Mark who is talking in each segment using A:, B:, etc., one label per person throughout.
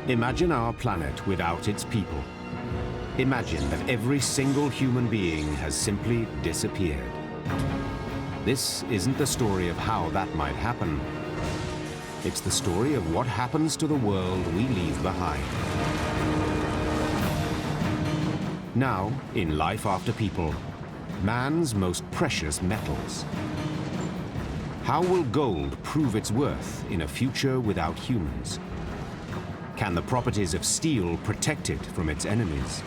A: Imagine our planet without its people. Imagine that every single human being has simply disappeared. This isn't the story of how that might happen. It's the story of what happens to the world we leave behind. Now, in Life After People, man's most precious metals. How will gold prove its worth in a future without humans? Can the properties of steel protect it from its enemies?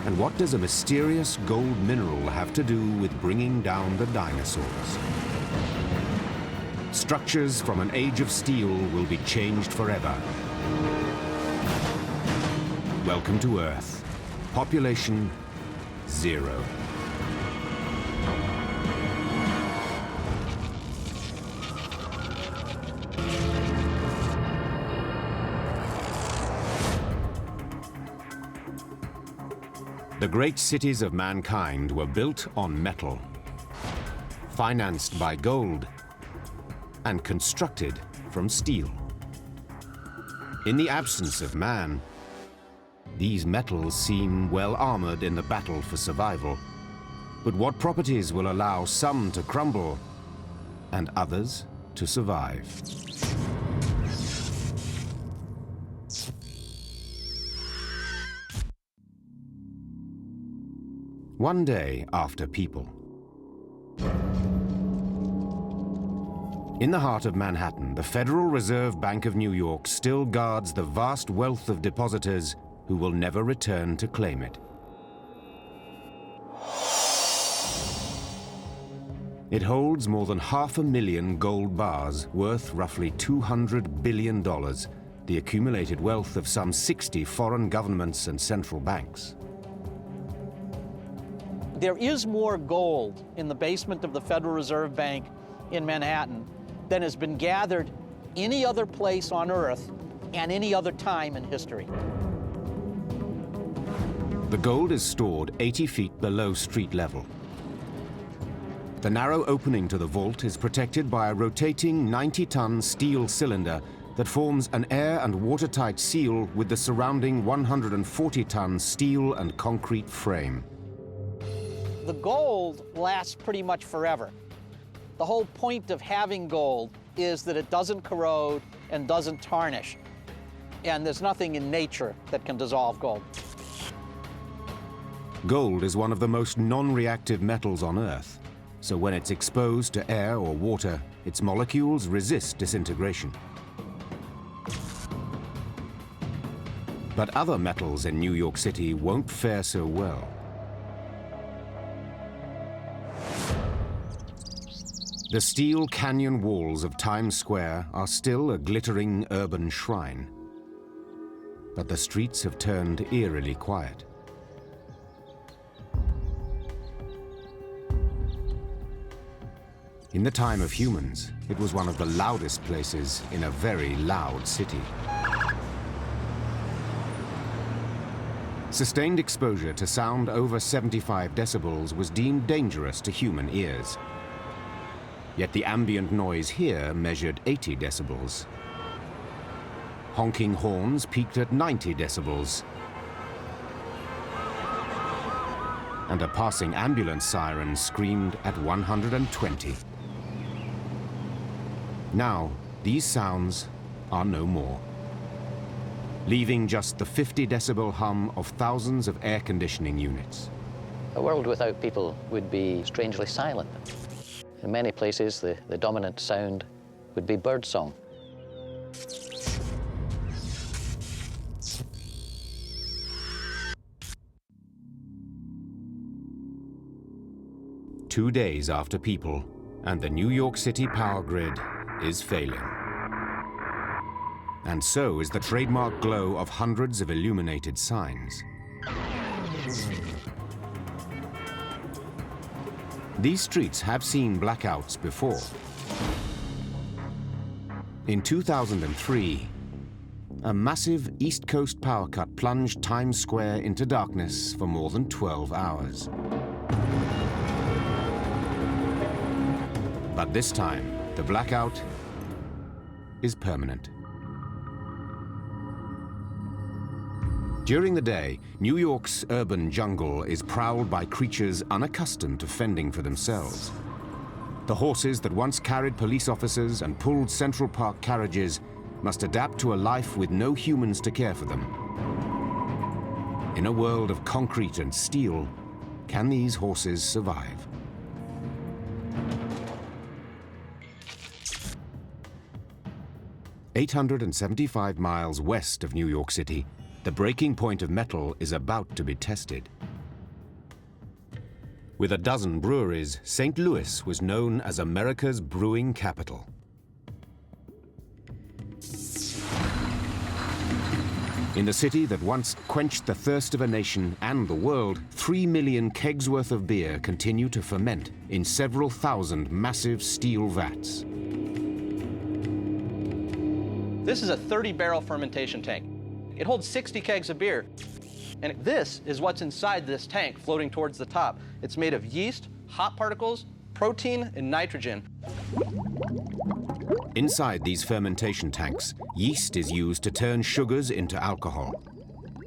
A: And what does a mysterious gold mineral have to do with bringing down the dinosaurs? Structures from an age of steel will be changed forever. Welcome to Earth. Population 0. The great cities of mankind were built on metal, financed by gold, and constructed from steel. In the absence of man, these metals seem well armored in the battle for survival. But what properties will allow some to crumble and others to survive? One day after people. In the heart of Manhattan, the Federal Reserve Bank of New York still guards the vast wealth of depositors who will never return to claim it. It holds more than 500,000 gold bars worth roughly $200 billion, the accumulated wealth of some 60 foreign governments and central banks.
B: There is more gold in the basement of the Federal Reserve Bank in Manhattan than has been gathered any other place on Earth and any other time in history.
A: The gold is stored 80 feet below street level. The narrow opening to the vault is protected by a rotating 90-ton steel cylinder that forms an air and watertight seal with the surrounding 140-ton steel and concrete frame.
B: The gold lasts pretty much forever. The whole point of having gold is that it doesn't corrode and doesn't tarnish. And there's nothing in nature that can dissolve gold.
A: Gold is one of the most non-reactive metals on Earth, so when it's exposed to air or water, its molecules resist disintegration. But other metals in New York City won't fare so well. The steel canyon walls of Times Square are still a glittering urban shrine. But the streets have turned eerily quiet. In the time of humans, it was one of the loudest places in a very loud city. Sustained exposure to sound over 75 decibels was deemed dangerous to human ears. Yet the ambient noise here measured 80 decibels. Honking horns peaked at 90 decibels. And a passing ambulance siren screamed at 120. Now, these sounds are no more, leaving just the 50-decibel hum of thousands of air conditioning units.
C: A world without people would be strangely silent. In many places, the dominant sound would be birdsong.
A: Two days after people, and the New York City power grid is failing. And so is the trademark glow of hundreds of illuminated signs. These streets have seen blackouts before. In 2003, a massive East Coast power cut plunged Times Square into darkness for more than 12 hours. But this time, the blackout is permanent. During the day, New York's urban jungle is prowled by creatures unaccustomed to fending for themselves. The horses that once carried police officers and pulled Central Park carriages must adapt to a life with no humans to care for them. In a world of concrete and steel, can these horses survive? "875 miles west of New York City, the breaking point of metal is about to be tested. With a dozen breweries, St. Louis was known as America's brewing capital. In the city that once quenched the thirst of a nation and the world, 3 million kegs worth of beer continue to ferment in several thousand massive steel vats.
B: This is a 30-barrel fermentation tank. It holds 60 kegs of beer. And this is what's inside this tank floating towards the top. It's made of yeast, hop particles, protein, and nitrogen.
A: Inside these fermentation tanks, yeast is used to turn sugars into alcohol.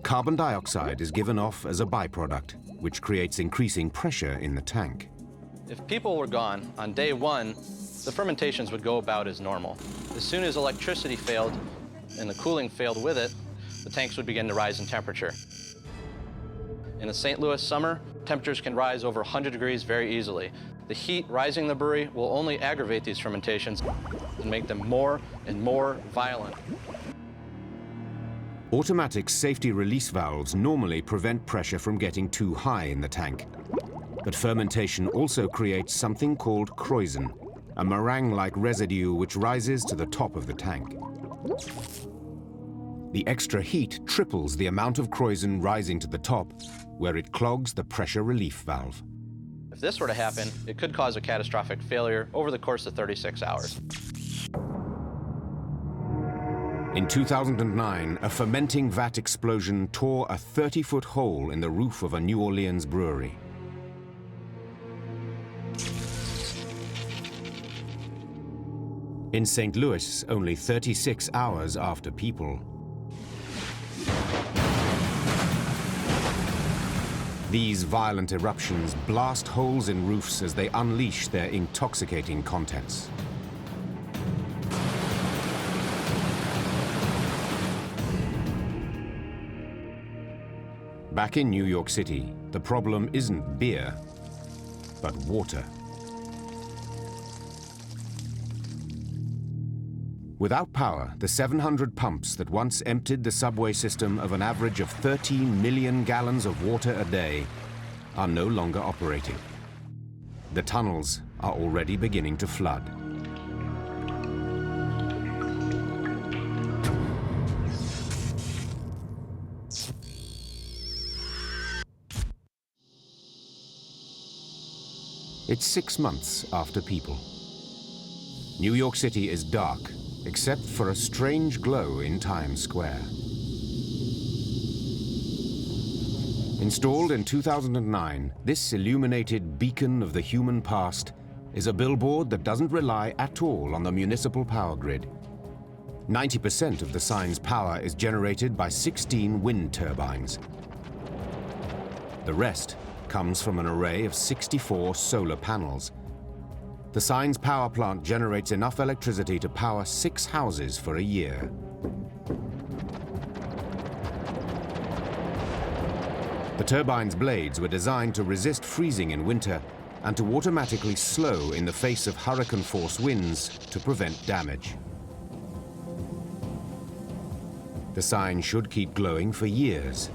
A: Carbon dioxide is given off as a byproduct, which creates increasing pressure in the tank.
B: If people were gone on day one, the fermentations would go about as normal. As soon as electricity failed and the cooling failed with it, the tanks would begin to rise in temperature. In the St. Louis summer, temperatures can rise over 100 degrees very easily. The heat rising in the brewery will only aggravate these fermentations and make them more and more violent.
A: Automatic safety release valves normally prevent pressure from getting too high in the tank. But fermentation also creates something called kreuzen, a meringue-like residue which rises to the top of the tank. The extra heat triples the amount of kreuzen rising to the top, where it clogs the pressure relief valve.
B: If this were to happen, it could cause a catastrophic failure over the course of 36 hours.
A: In 2009, a fermenting vat explosion tore a 30-foot hole in the roof of a New Orleans brewery. In St. Louis, only 36 hours after people, these violent eruptions blast holes in roofs as they unleash their intoxicating contents. Back in New York City, the problem isn't beer, but water. Without power, the 700 pumps that once emptied the subway system of an average of 13 million gallons of water a day are no longer operating. The tunnels are already beginning to flood. It's 6 months after people. New York City is dark, except for a strange glow in Times Square. Installed in 2009, this illuminated beacon of the human past is a billboard that doesn't rely at all on the municipal power grid. 90% of the sign's power is generated by 16 wind turbines. The rest comes from an array of 64 solar panels. The sign's power plant generates enough electricity to power 6 houses for a year. The turbine's blades were designed to resist freezing in winter and to automatically slow in the face of hurricane-force winds to prevent damage. The sign should keep glowing for years,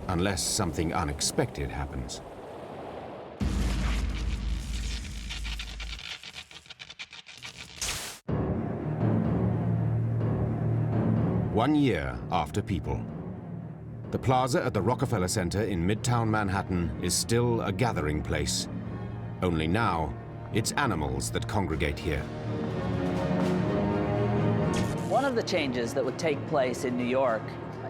A: unless something unexpected happens. One year after people. The plaza at the Rockefeller Center in Midtown Manhattan is still a gathering place. Only now, it's animals that congregate here.
D: One of the changes that would take place in New York,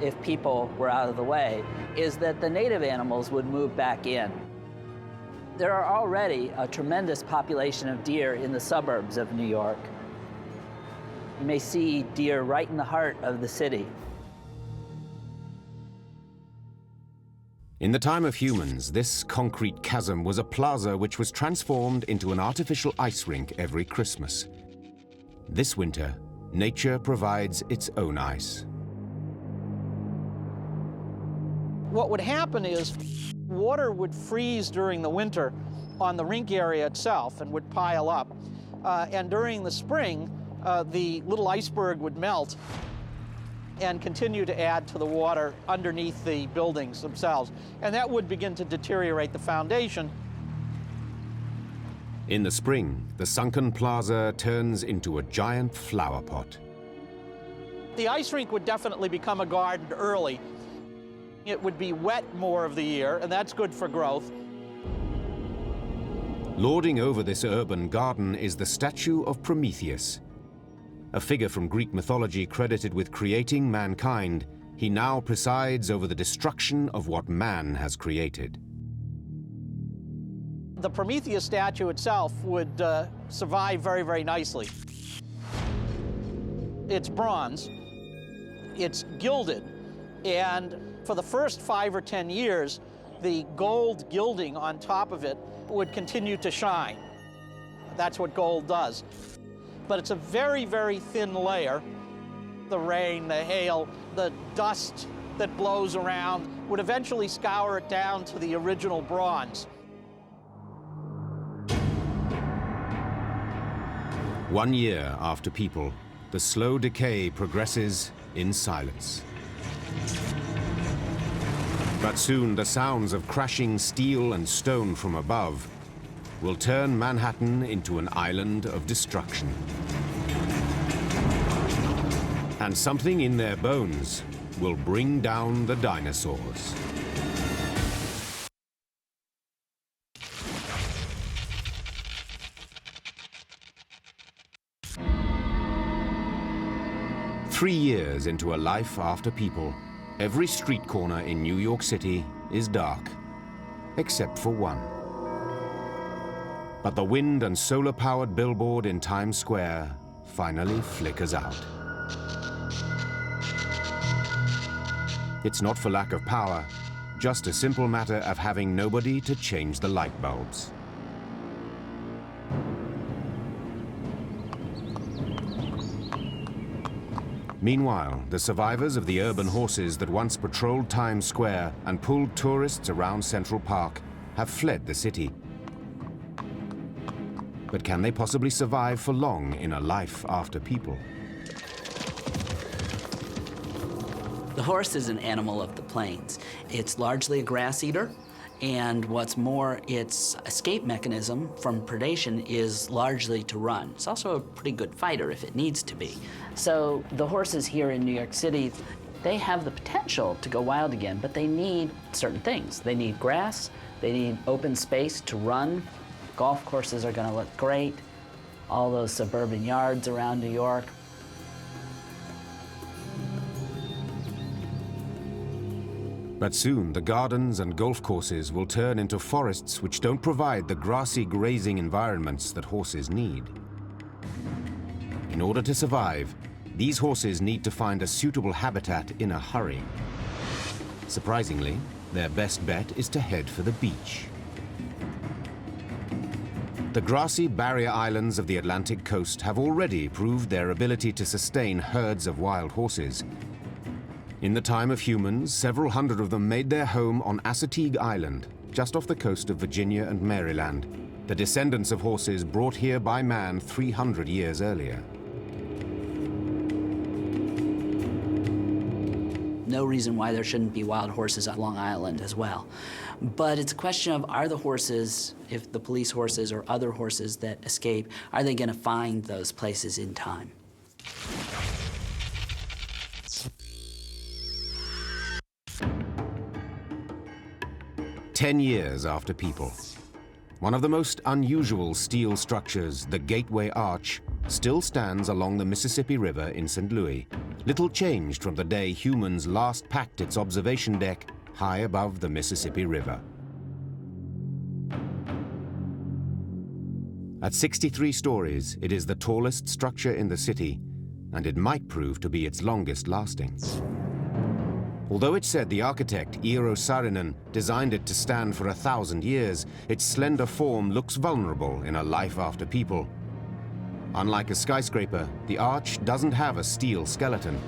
D: if people were out of the way, is that the native animals would move back in. There are already a tremendous population of deer in the suburbs of New York. You may see deer right in the heart of the city.
A: In the time of humans, this concrete chasm was a plaza which was transformed into an artificial ice rink every Christmas. This winter, nature provides its own ice.
B: What would happen is water would freeze during the winter on the rink area itself and would pile up. And during the spring, the little iceberg would melt and continue to add to the water underneath the buildings themselves. And that would begin to deteriorate the foundation.
A: In the spring, the sunken plaza turns into a giant flower pot.
B: The ice rink would definitely become a garden early. It would be wet more of the year, and that's good for growth.
A: Lording over this urban garden is the statue of Prometheus. A figure from Greek mythology credited with creating mankind, he now presides over the destruction of what man has created.
B: The Prometheus statue itself would survive very, very nicely. It's bronze, it's gilded, and for the first 5 or 10 years, the gold gilding on top of it would continue to shine. That's what gold does. But it's a very, very thin layer. The rain, the hail, the dust that blows around would eventually scour it down to the original bronze.
A: 1 year after people, the slow decay progresses in silence. But soon the sounds of crashing steel and stone from above will turn Manhattan into an island of destruction. And something in their bones will bring down the dinosaurs. Three years into a life after people, every street corner in New York City is dark, except for one. But the wind and solar-powered billboard in Times Square finally flickers out. It's not for lack of power, just a simple matter of having nobody to change the light bulbs. Meanwhile, the survivors of the urban horses that once patrolled Times Square and pulled tourists around Central Park have fled the city. But can they possibly survive for long in a life after people?
D: The horse is an animal of the plains. It's largely a grass eater, and what's more, its escape mechanism from predation is largely to run. It's also a pretty good fighter if it needs to be. So the horses here in New York City, they have the potential to go wild again, but they need certain things. They need grass, they need open space to run. Golf courses are gonna look great. All those suburban yards around New York.
A: But soon, the gardens and golf courses will turn into forests which don't provide the grassy grazing environments that horses need. In order to survive, these horses need to find a suitable habitat in a hurry. Surprisingly, their best bet is to head for the beach. The grassy barrier islands of the Atlantic coast have already proved their ability to sustain herds of wild horses. In the time of humans, several hundred of them made their home on Assateague Island, just off the coast of Virginia and Maryland, the descendants of horses brought here by man 300 years earlier.
D: No reason why there shouldn't be wild horses on Long Island as well. But it's a question of, are the horses, if the police horses or other horses that escape, are they gonna find those places in time?
A: 10 years after people. One of the most unusual steel structures, the Gateway Arch, still stands along the Mississippi River in St. Louis, little changed from the day humans last packed its observation deck high above the Mississippi River. At 63 stories, it is the tallest structure in the city, and it might prove to be its longest lasting. Although it's said the architect Eero Saarinen designed it to stand for 1,000 years, its slender form looks vulnerable in a life after people. Unlike a skyscraper, the arch doesn't have a steel skeleton.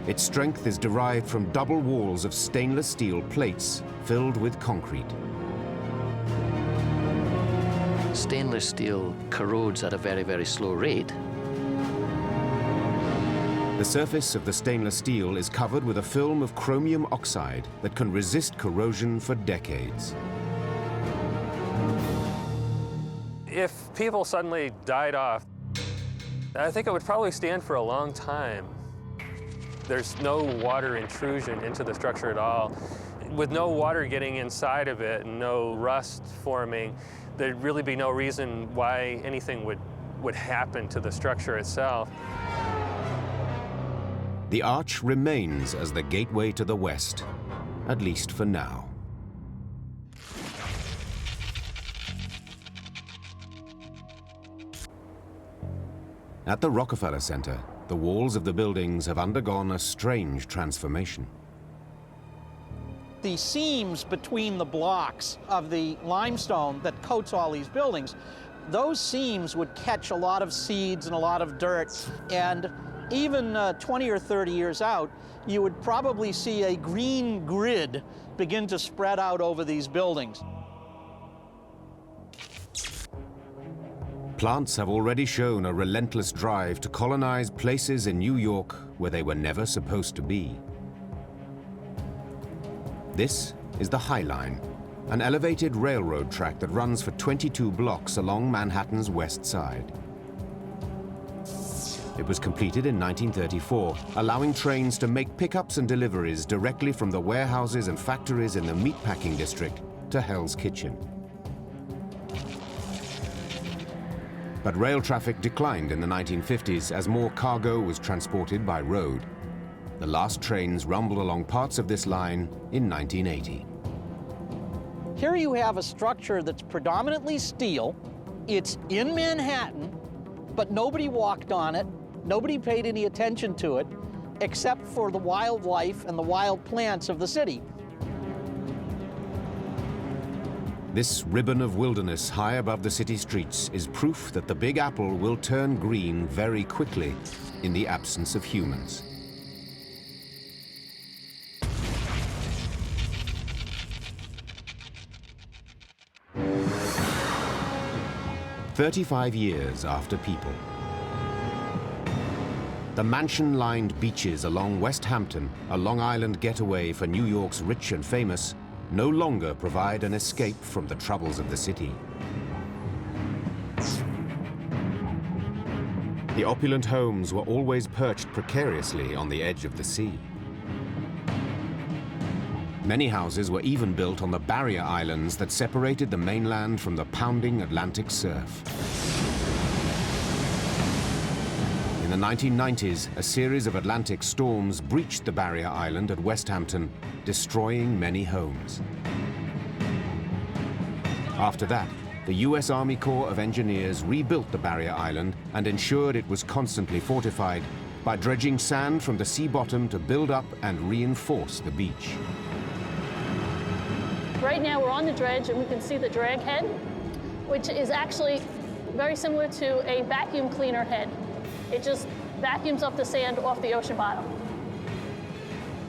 A: Its strength is derived from double walls of stainless steel plates filled with concrete.
C: Stainless steel corrodes at a very, very slow rate.
A: The surface of the stainless steel is covered with a film of chromium oxide that can resist corrosion for decades.
E: If people suddenly died off, I think it would probably stand for a long time. There's no water intrusion into the structure at all. With no water getting inside of it and no rust forming, there'd really be no reason why anything would happen to the structure itself.
A: The arch remains as the gateway to the West, at least for now. At the Rockefeller Center, the walls of the buildings have undergone a strange transformation.
B: The seams between the blocks of the limestone that coats all these buildings, those seams would catch a lot of seeds and a lot of dirt, and even 20 or 30 years out, you would probably see a green grid begin to spread out over these buildings.
A: Plants have already shown a relentless drive to colonize places in New York where they were never supposed to be. This is the High Line, an elevated railroad track that runs for 22 blocks along Manhattan's west side. It was completed in 1934, allowing trains to make pickups and deliveries directly from the warehouses and factories in the meatpacking district to Hell's Kitchen. But rail traffic declined in the 1950s as more cargo was transported by road. The last trains rumbled along parts of this line in 1980.
B: Here you have a structure that's predominantly steel. It's in Manhattan, but nobody walked on it. Nobody paid any attention to it, except for the wildlife and the wild plants of the city.
A: This ribbon of wilderness high above the city streets is proof that the Big Apple will turn green very quickly in the absence of humans. "35 years after people. The mansion-lined beaches along West Hampton, a Long Island getaway for New York's rich and famous, no longer provide an escape from the troubles of the city. The opulent homes were always perched precariously on the edge of the sea. Many houses were even built on the barrier islands that separated the mainland from the pounding Atlantic surf. In the 1990s, a series of Atlantic storms breached the barrier island at West Hampton, destroying many homes. After that, the US Army Corps of Engineers rebuilt the barrier island and ensured it was constantly fortified by dredging sand from the sea bottom to build up and reinforce the beach.
F: Right now we're on the dredge and we can see the drag head, which is actually very similar to a vacuum cleaner head. It just vacuums up the sand off the ocean bottom.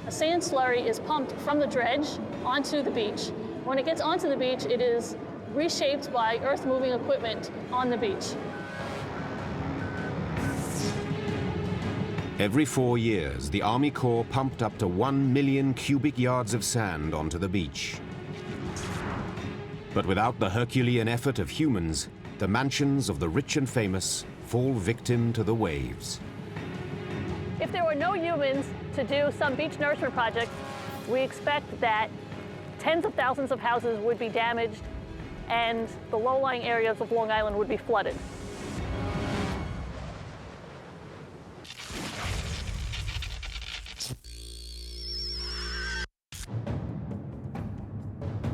F: A sand slurry is pumped from the dredge onto the beach. When it gets onto the beach, it is reshaped by earth-moving equipment on the beach.
A: Every 4 years, the Army Corps pumped up to 1 million cubic yards of sand onto the beach. But without the Herculean effort of humans, the mansions of the rich and famous fall victim to the waves.
F: If there were no humans to do some beach nourishment projects, we expect that tens of thousands of houses would be damaged and the low-lying areas of Long Island would be flooded.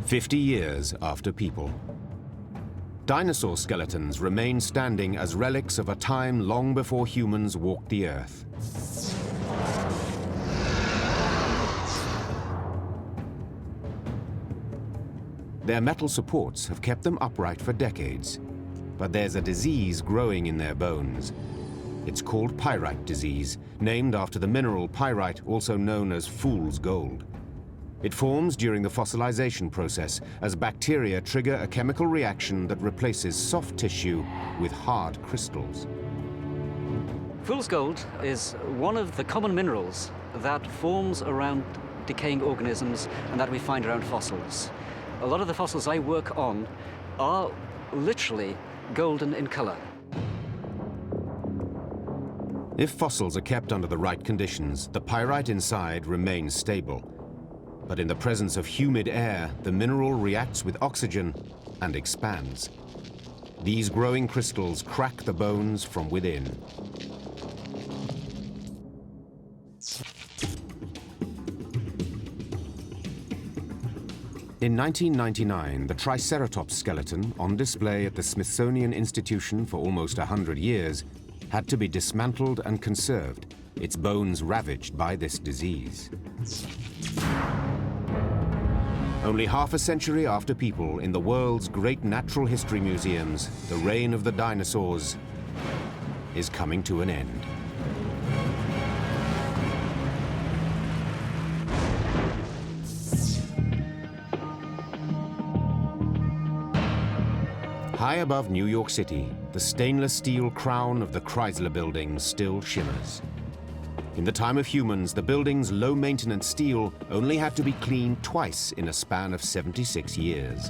A: "50 years after people. Dinosaur skeletons remain standing as relics of a time long before humans walked the earth. Their metal supports have kept them upright for decades, but there's a disease growing in their bones. It's called pyrite disease, named after the mineral pyrite, also known as fool's gold. It forms during the fossilization process as bacteria trigger a chemical reaction that replaces soft tissue with hard crystals.
G: Fool's gold is one of the common minerals that forms around decaying organisms and that we find around fossils. A lot of the fossils I work on are literally golden in color.
A: If fossils are kept under the right conditions, the pyrite inside remains stable. But in the presence of humid air, the mineral reacts with oxygen and expands. These growing crystals crack the bones from within. In 1999, the Triceratops skeleton, on display at the Smithsonian Institution for almost 100 years, had to be dismantled and conserved, its bones ravaged by this disease. Only half a century after people in the world's great natural history museums, the reign of the dinosaurs is coming to an end. High above New York City, the stainless steel crown of the Chrysler Building still shimmers. In the time of humans, the building's low-maintenance steel only had to be cleaned twice in a span of 76 years.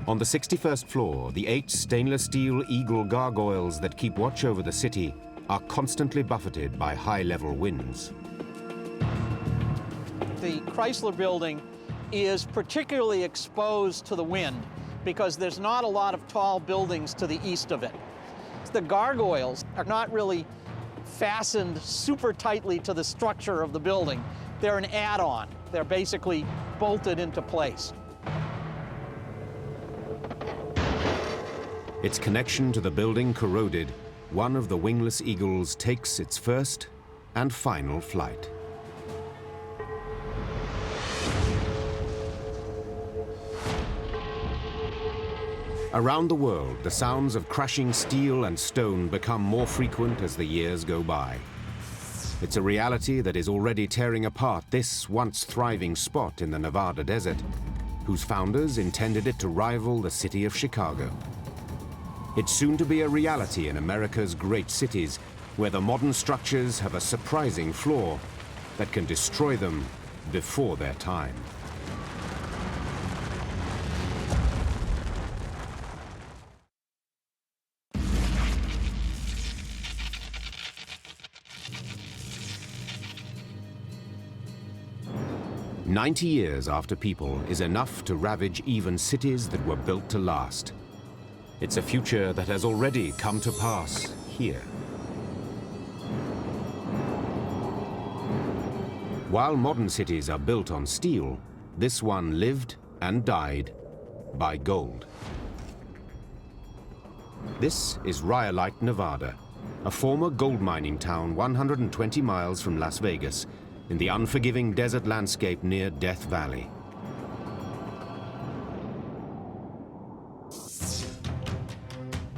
A: On the 61st floor, the 8 stainless steel eagle gargoyles that keep watch over the city are constantly buffeted by high-level winds.
B: The Chrysler Building is particularly exposed to the wind because there's not a lot of tall buildings to the east of it. The gargoyles are not really fastened super tightly to the structure of the building. They're an add-on. They're basically bolted into place.
A: Its connection to the building corroded, one of the wingless eagles takes its first and final flight. Around the world, the sounds of crashing steel and stone become more frequent as the years go by. It's a reality that is already tearing apart this once thriving spot in the Nevada desert, whose founders intended it to rival the city of Chicago. It's soon to be a reality in America's great cities, where the modern structures have a surprising flaw that can destroy them before their time. "90 years after people is enough to ravage even cities that were built to last. It's a future that has already come to pass here." While modern cities are built on steel, this one lived and died by gold. This is Rhyolite, Nevada, a former gold mining town 120 miles from Las Vegas, in the unforgiving desert landscape near Death Valley.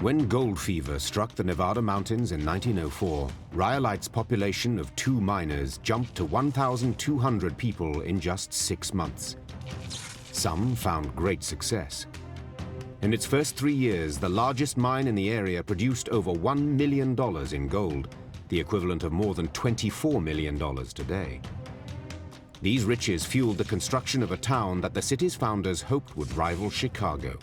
A: When gold fever struck the Nevada mountains in 1904, Rhyolite's population of 2 miners jumped to 1,200 people in just 6 months. Some found great success. In its first 3 years, the largest mine in the area produced over $1 million in gold, the equivalent of more than $24 million today. These riches fueled the construction of a town that the city's founders hoped would rival Chicago.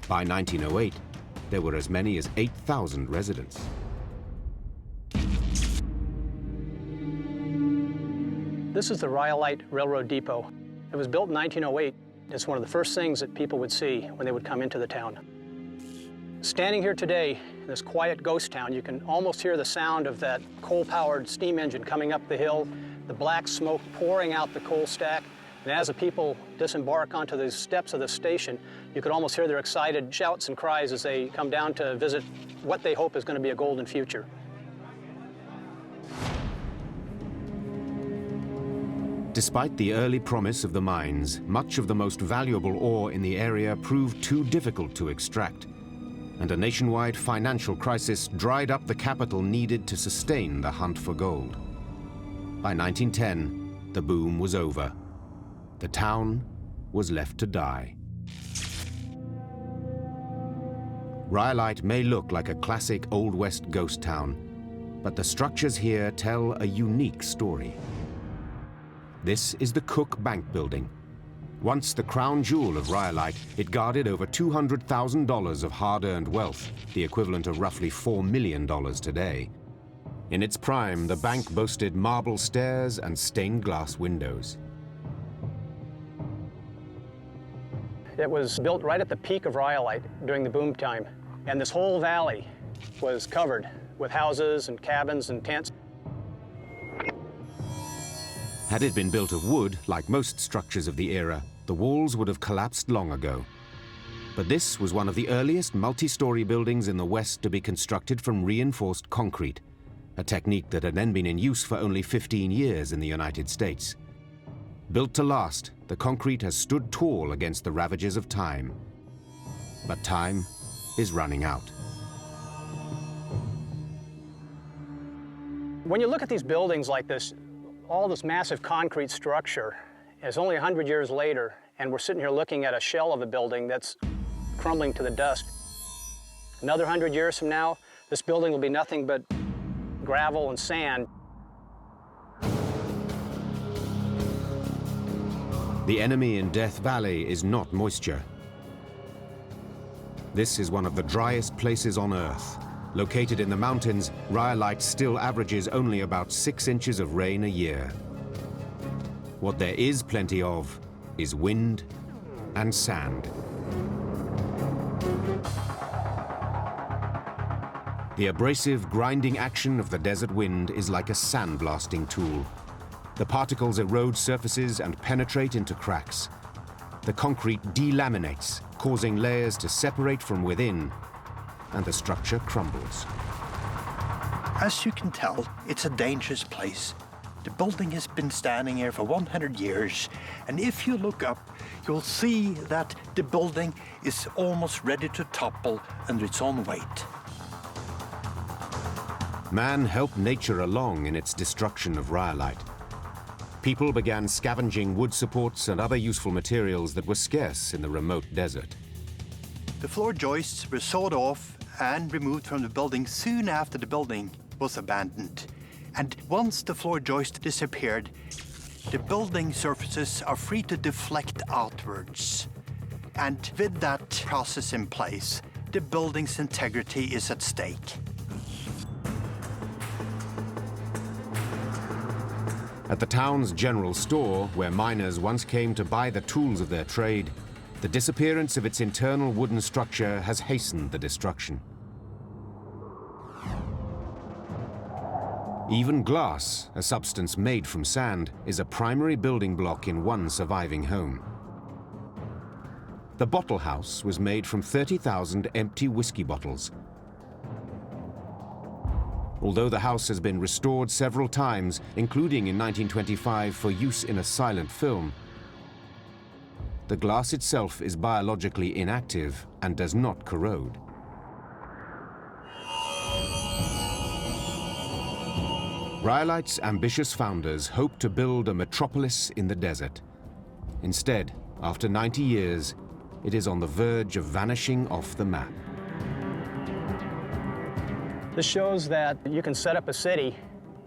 A: By 1908, there were as many as 8,000 residents.
H: This is the Rhyolite Railroad Depot. It was built in 1908. It's one of the first things that people would see when they would come into the town. Standing here today in this quiet ghost town, you can almost hear the sound of that coal-powered steam engine coming up the hill, the black smoke pouring out the coal stack. And as the people disembark onto the steps of the station, you could almost hear their excited shouts and cries as they come down to visit what they hope is going to be a golden future.
A: Despite the early promise of the mines, much of the most valuable ore in the area proved too difficult to extract, and a nationwide financial crisis dried up the capital needed to sustain the hunt for gold. By 1910, the boom was over. The town was left to die. Rhyolite may look like a classic Old West ghost town, but the structures here tell a unique story. This is the Cook Bank Building. Once the crown jewel of Rhyolite, it guarded over $200,000 of hard-earned wealth, the equivalent of roughly $4 million today. In its prime, the bank boasted marble stairs and stained glass windows.
H: It was built right at the peak of Rhyolite during the boom time, and this whole valley was covered with houses and cabins and tents.
A: Had it been built of wood, like most structures of the era, the walls would have collapsed long ago. But this was one of the earliest multi-story buildings in the West to be constructed from reinforced concrete, a technique that had then been in use for only 15 years in the United States. Built to last, the concrete has stood tall against the ravages of time. But time is running out.
H: When you look at these buildings like this, all this massive concrete structure is only 100 years later, and we're sitting here looking at a shell of a building that's crumbling to the dust. Another 100 years from now, this building will be nothing but gravel and sand.
A: The enemy in Death Valley is not moisture. This is one of the driest places on Earth. Located in the mountains, Rhyolite still averages only about 6 inches of rain a year. What there is plenty of is wind and sand. The abrasive, grinding action of the desert wind is like a sandblasting tool. The particles erode surfaces and penetrate into cracks. The concrete delaminates, causing layers to separate from within, and the structure crumbles.
I: As you can tell, it's a dangerous place. The building has been standing here for 100 years, and if you look up, you'll see that the building is almost ready to topple under its own weight.
A: Man helped nature along in its destruction of Rhyolite. People began scavenging wood supports and other useful materials that were scarce in the remote desert.
I: The floor joists were sawed off and removed from the building soon after the building was abandoned. And once the floor joist disappeared, the building surfaces are free to deflect outwards. And with that process in place, the building's integrity is at stake.
A: At the town's general store, where miners once came to buy the tools of their trade, the disappearance of its internal wooden structure has hastened the destruction. Even glass, a substance made from sand, is a primary building block in one surviving home. The bottle house was made from 30,000 empty whiskey bottles. Although the house has been restored several times, including in 1925 for use in a silent film, the glass itself is biologically inactive and does not corrode. Rhyolite's ambitious founders hoped to build a metropolis in the desert. Instead, after 90 years, it is on the verge of vanishing off the map.
H: This shows that you can set up a city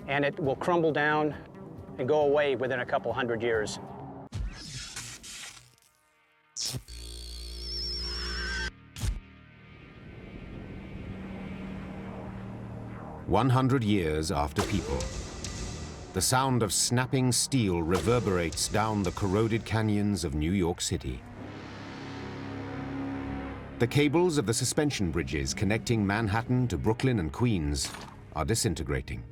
H: and it will crumble down and go away within a couple hundred years.
A: "100 years after people. The sound of snapping steel reverberates down the corroded canyons of New York City. The cables of the suspension bridges connecting Manhattan to Brooklyn and Queens are disintegrating.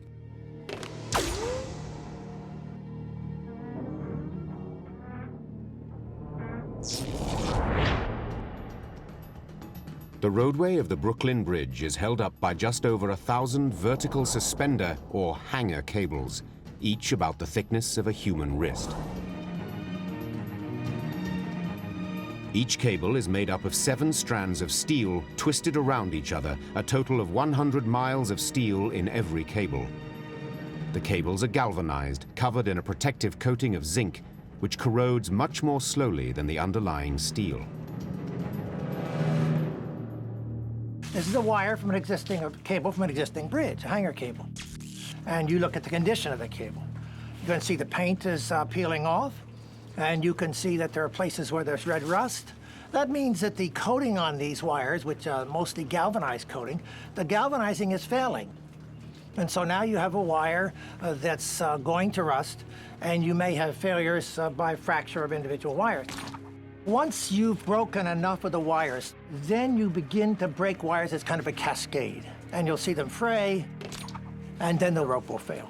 A: The roadway of the Brooklyn Bridge is held up by just over 1,000 vertical suspender or hanger cables, each about the thickness of a human wrist. Each cable is made up of 7 strands of steel twisted around each other, a total of 100 miles of steel in every cable. The cables are galvanized, covered in a protective coating of zinc, which corrodes much more slowly than the underlying steel.
J: This is a wire from a cable from an existing bridge, a hanger cable. And you look at the condition of the cable. You can see the paint is peeling off, and you can see that there are places where there's red rust. That means that the coating on these wires, which are mostly galvanized coating, the galvanizing is failing. And so now you have a wire that's going to rust, and you may have failures by fracture of individual wires. Once you've broken enough of the wires, then you begin to break wires as kind of a cascade. And you'll see them fray, and then the rope will fail.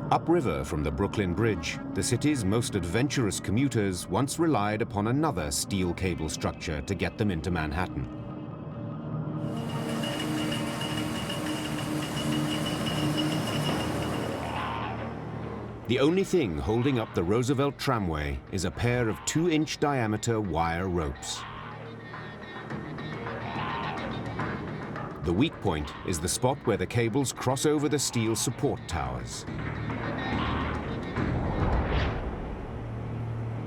A: Upriver from the Brooklyn Bridge, the city's most adventurous commuters once relied upon another steel cable structure to get them into Manhattan. The only thing holding up the Roosevelt tramway is a pair of 2-inch diameter wire ropes. The weak point is the spot where the cables cross over the steel support towers.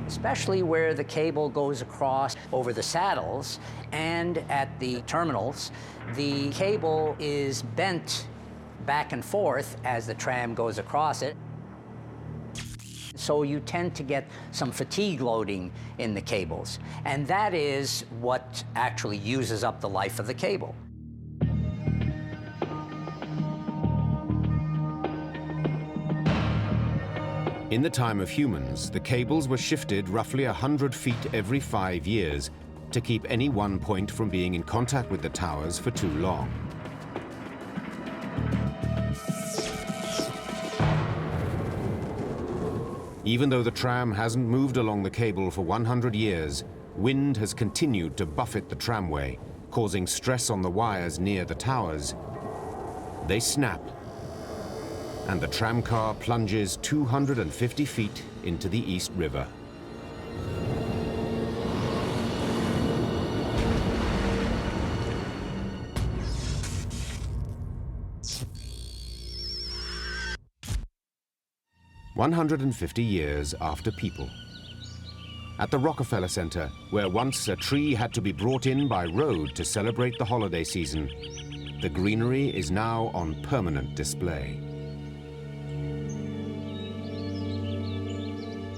K: Especially where the cable goes across over the saddles and at the terminals, the cable is bent back and forth as the tram goes across it. So you tend to get some fatigue loading in the cables, and that is what actually uses up the life of the cable.
A: In the time of humans, the cables were shifted roughly 100 feet every 5 years to keep any one point from being in contact with the towers for too long. Even though the tram hasn't moved along the cable for 100 years, wind has continued to buffet the tramway, causing stress on the wires near the towers. They snap, and the tramcar plunges 250 feet into the East River. "150 years after people. At the Rockefeller Center, where once a tree had to be brought in by road to celebrate the holiday season, the greenery is now on permanent display.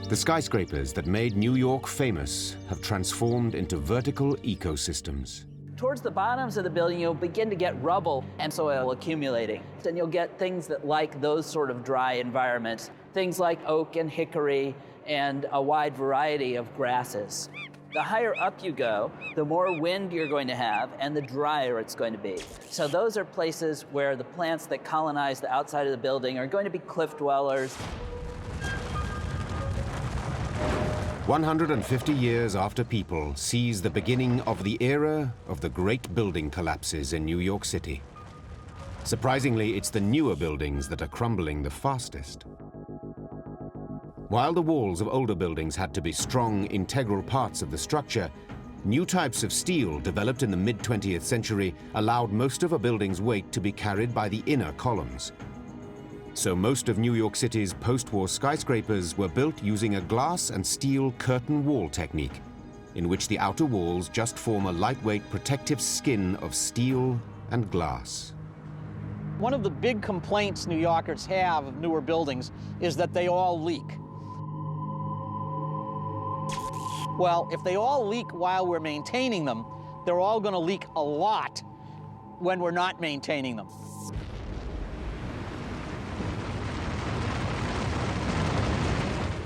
A: The skyscrapers that made New York famous have transformed into vertical ecosystems.
D: Towards the bottoms of the building, you'll begin to get rubble and soil accumulating. And you'll get things that like those sort of dry environments, things like oak and hickory and a wide variety of grasses. The higher up you go, the more wind you're going to have and the drier it's going to be. So those are places where the plants that colonize the outside of the building are going to be cliff dwellers.
A: 150 years after people sees the beginning of the era of the great building collapses in New York City. Surprisingly, it's the newer buildings that are crumbling the fastest. While the walls of older buildings had to be strong, integral parts of the structure, new types of steel developed in the mid-20th century allowed most of a building's weight to be carried by the inner columns. So most of New York City's post-war skyscrapers were built using a glass and steel curtain wall technique, in which the outer walls just form a lightweight protective skin of steel and glass.
B: One of the big complaints New Yorkers have of newer buildings is that they all leak. Well, if they all leak while we're maintaining them, they're all going to leak a lot when we're not maintaining them.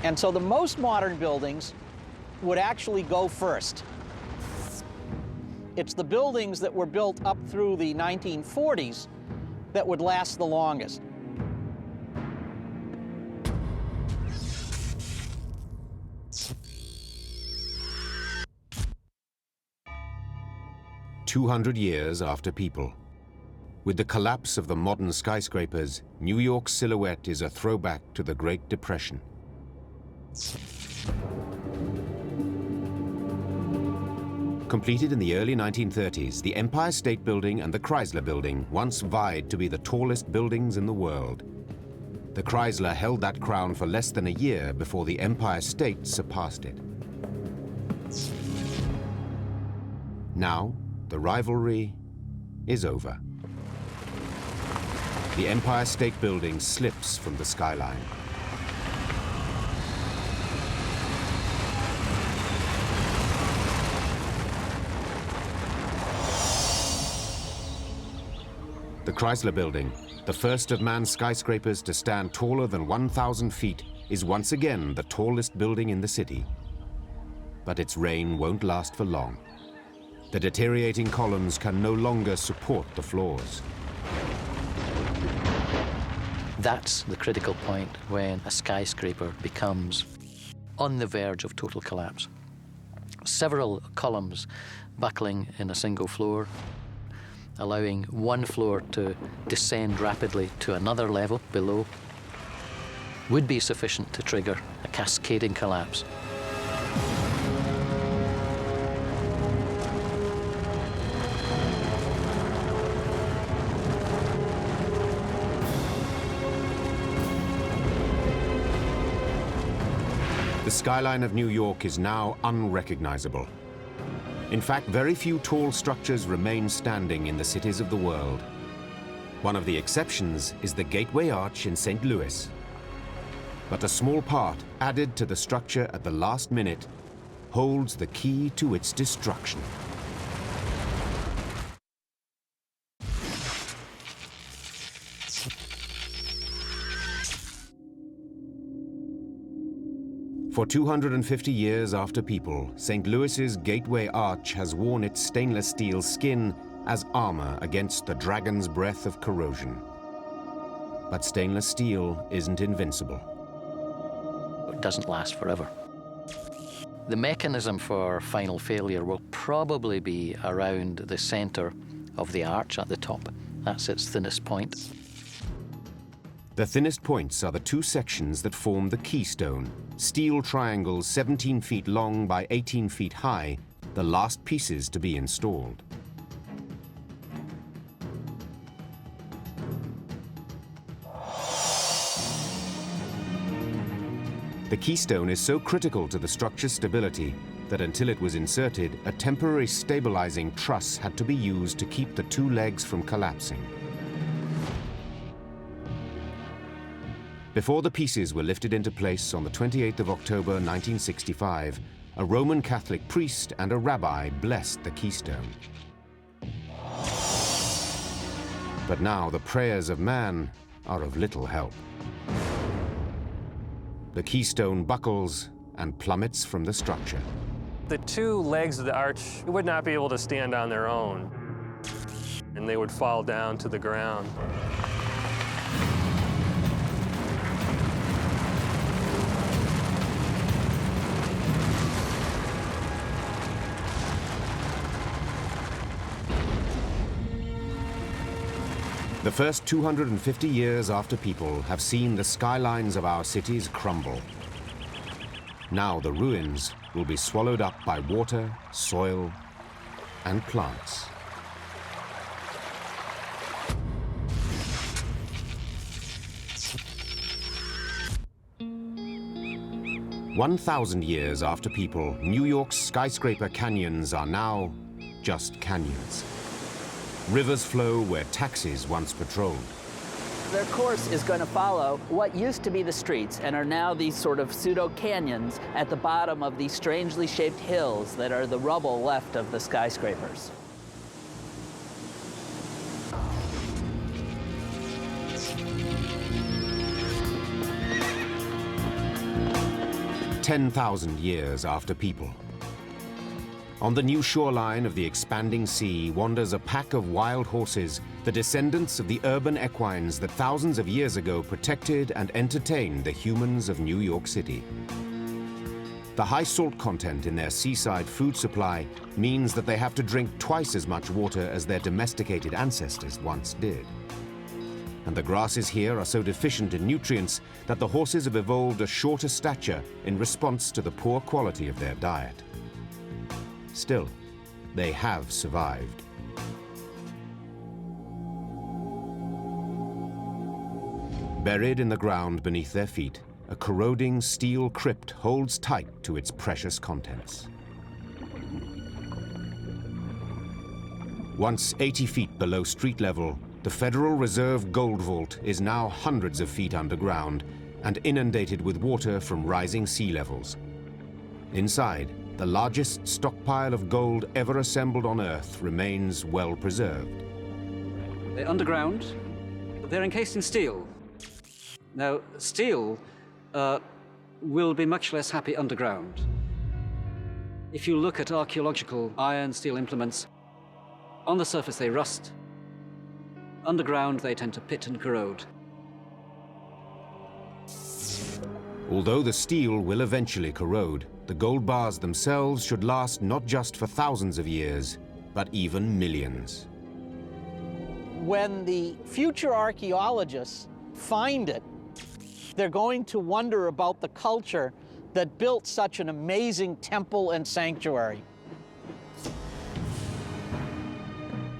B: And so the most modern buildings would actually go first. It's the buildings that were built up through the 1940s that would last the longest.
A: "200 years after people. With the collapse of the modern skyscrapers, New York's silhouette is a throwback to the Great Depression. Completed in the early 1930s, the Empire State Building and the Chrysler Building once vied to be the tallest buildings in the world. The Chrysler held that crown for less than a year before the Empire State surpassed it. Now, the rivalry is over. The Empire State Building slips from the skyline. The Chrysler Building, the first of man's skyscrapers to stand taller than 1,000 feet, is once again the tallest building in the city. But its reign won't last for long. The deteriorating columns can no longer support the floors.
C: That's the critical point when a skyscraper becomes on the verge of total collapse. Several columns buckling in a single floor, allowing one floor to descend rapidly to another level below, would be sufficient to trigger a cascading collapse.
A: The skyline of New York is now unrecognizable. In fact, very few tall structures remain standing in the cities of the world. One of the exceptions is the Gateway Arch in St. Louis. But a small part added to the structure at the last minute holds the key to its destruction. For 250 years after people, St. Louis's Gateway Arch has worn its stainless steel skin as armor against the dragon's breath of corrosion. But stainless steel isn't invincible.
C: It doesn't last forever. The mechanism for final failure will probably be around the center of the arch at the top. That's its thinnest point.
A: The thinnest points are the two sections that form the keystone, steel triangles 17 feet long by 18 feet high, the last pieces to be installed. The keystone is so critical to the structure's stability that until it was inserted, a temporary stabilizing truss had to be used to keep the two legs from collapsing. Before the pieces were lifted into place on the 28th of October 1965, a Roman Catholic priest and a rabbi blessed the keystone. But now the prayers of man are of little help. The keystone buckles and plummets from the structure.
E: The two legs of the arch would not be able to stand on their own, and they would fall down to the ground.
A: The first 250 years after people have seen the skylines of our cities crumble. Now the ruins will be swallowed up by water, soil, and plants. "1,000 years after people, New York's skyscraper canyons are now just canyons. Rivers flow where taxis once patrolled.
D: Their course is going to follow what used to be the streets and are now these sort of pseudo-canyons at the bottom of these strangely shaped hills that are the rubble left of the skyscrapers. "10,000 years after people.
A: On the new shoreline of the expanding sea wanders a pack of wild horses, the descendants of the urban equines that thousands of years ago protected and entertained the humans of New York City. The high salt content in their seaside food supply means that they have to drink twice as much water as their domesticated ancestors once did. And the grasses here are so deficient in nutrients that the horses have evolved a shorter stature in response to the poor quality of their diet. Still, they have survived. Buried in the ground beneath their feet, a corroding steel crypt holds tight to its precious contents. Once 80 feet below street level, the Federal Reserve Gold Vault is now hundreds of feet underground and inundated with water from rising sea levels. Inside, the largest stockpile of gold ever assembled on Earth remains well preserved.
G: They're underground, but they're encased in steel. Now, steel will be much less happy underground. If you look at archaeological iron steel implements, on the surface they rust. Underground they tend to pit and corrode.
A: Although the steel will eventually corrode, the gold bars themselves should last not just for thousands of years, but even millions.
B: When the future archaeologists find it, they're going to wonder about the culture that built such an amazing temple and sanctuary.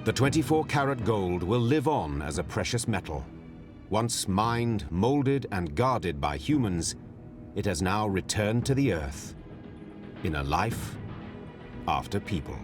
A: The 24-karat gold will live on as a precious metal. Once mined, molded, and guarded by humans, it has now returned to the Earth in a life after people.